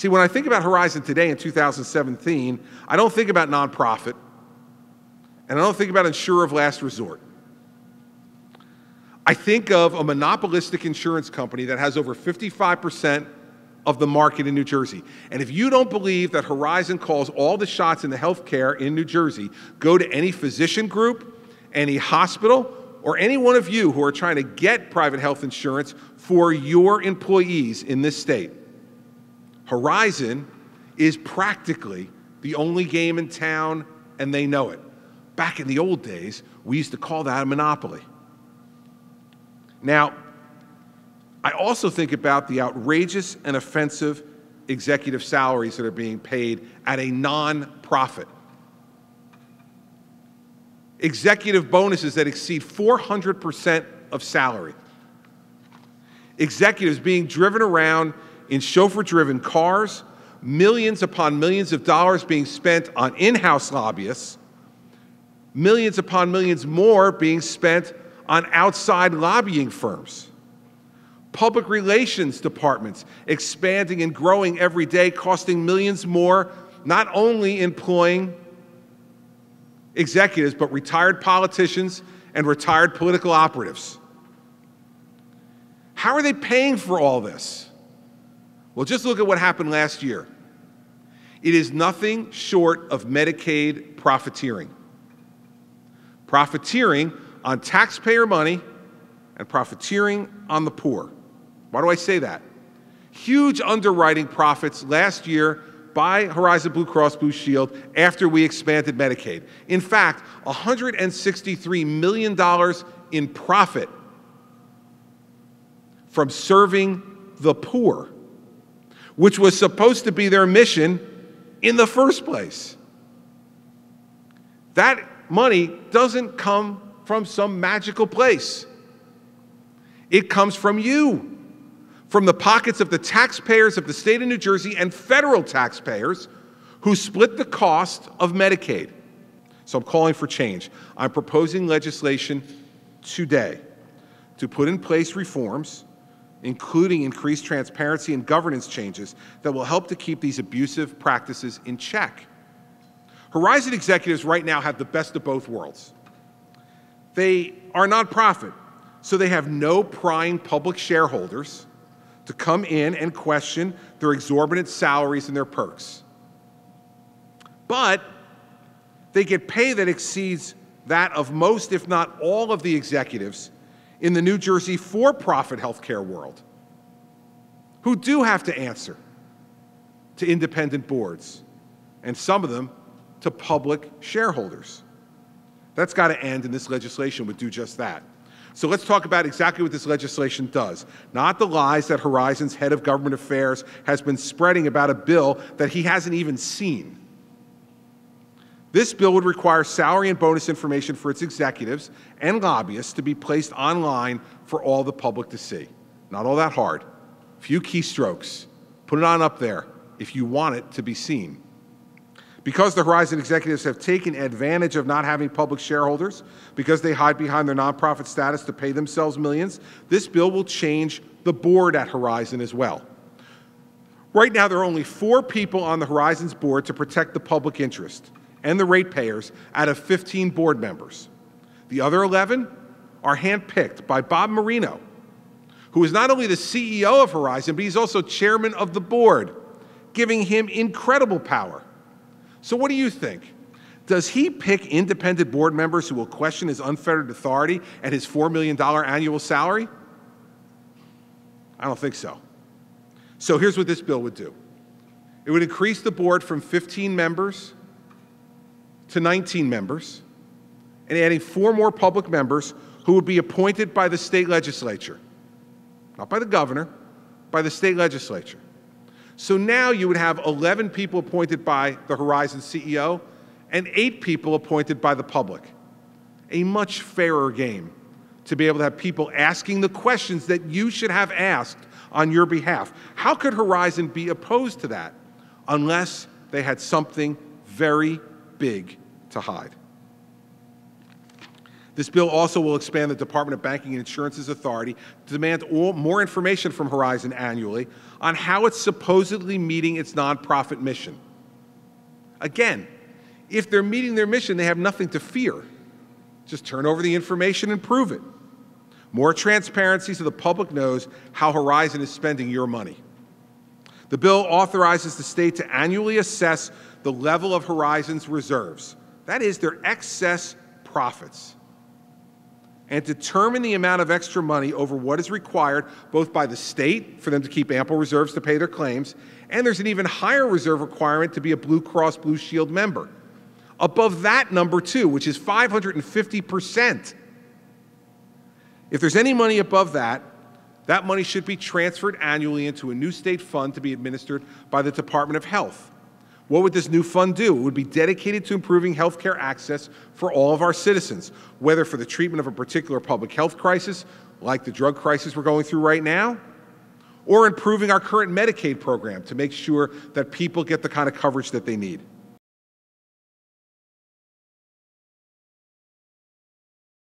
See, when I think about Horizon today in 2017, I don't think about nonprofit, and I don't think about insurer of last resort. I think of a monopolistic insurance company that has over 55% of the market in New Jersey. And if you don't believe that Horizon calls all the shots in the healthcare in New Jersey, go to any physician group, any hospital, or any one of you who are trying to get private health insurance for your employees in this state. Horizon is practically the only game in town, and they know it. Back in the old days, we used to call that a monopoly. Now, I also think about the outrageous and offensive executive salaries that are being paid at a non-profit. Executive bonuses that exceed 400% of salary. Executives being driven around in chauffeur-driven cars, millions upon millions of dollars being spent on in-house lobbyists, millions upon millions more being spent on outside lobbying firms. Public relations departments expanding and growing every day, costing millions more, not only employing executives, but retired politicians and retired political operatives. How are they paying for all this? Well, just look at what happened last year. It is nothing short of Medicaid profiteering. Profiteering on taxpayer money and profiteering on the poor. Why do I say that? Huge underwriting profits last year by Horizon Blue Cross Blue Shield after we expanded Medicaid. In fact, $163 million in profit from serving the poor, which was supposed to be their mission in the first place. That money doesn't come from some magical place. It comes from you, from the pockets of the taxpayers of the state of New Jersey and federal taxpayers who split the cost of Medicaid. So I'm calling for change. I'm proposing legislation today to put in place reforms, including increased transparency and governance changes that will help to keep these abusive practices in check. Horizon executives right now have the best of both worlds. They are nonprofit, so they have no prying public shareholders to come in and question their exorbitant salaries and their perks. But they get pay that exceeds that of most, if not all, of the executives in the New Jersey for-profit healthcare world, who do have to answer to independent boards, and some of them to public shareholders. That's got to end, and this legislation would do just that. So let's talk about exactly what this legislation does, not the lies that Horizon's head of government affairs has been spreading about a bill that he hasn't even seen. This bill would require salary and bonus information for its executives and lobbyists to be placed online for all the public to see. Not all that hard. Few keystrokes. Put it on up there if you want it to be seen. Because the Horizon executives have taken advantage of not having public shareholders, because they hide behind their nonprofit status to pay themselves millions, this bill will change the board at Horizon as well. Right now, there are only 4 people on the Horizon's board to protect the public interest and the ratepayers out of 15 board members. The other 11 are handpicked by Bob Marino, who is not only the CEO of Horizon, but he's also chairman of the board, giving him incredible power. So what do you think? Does he pick independent board members who will question his unfettered authority and his $4 million annual salary? I don't think so. So here's what this bill would do. It would increase the board from 15 members to 19 members, and adding 4 more public members who would be appointed by the state legislature. Not by the governor, by the state legislature. So now you would have 11 people appointed by the Horizon CEO and 8 people appointed by the public. A much fairer game to be able to have people asking the questions that you should have asked on your behalf. How could Horizon be opposed to that unless they had something very big to hide? This bill also will expand the Department of Banking and Insurance's authority to demand more information from Horizon annually on how it's supposedly meeting its nonprofit mission. Again, if they're meeting their mission, they have nothing to fear. Just turn over the information and prove it. More transparency so the public knows how Horizon is spending your money. The bill authorizes the state to annually assess the level of Horizon's reserves, that is, their excess profits, and determine the amount of extra money over what is required both by the state for them to keep ample reserves to pay their claims, and there's an even higher reserve requirement to be a Blue Cross Blue Shield member. Above that number too, which is 550%. If there's any money above that, that money should be transferred annually into a new state fund to be administered by the Department of Health. What would this new fund do? It would be dedicated to improving health care access for all of our citizens, whether for the treatment of a particular public health crisis, like the drug crisis we're going through right now, or improving our current Medicaid program to make sure that people get the kind of coverage that they need.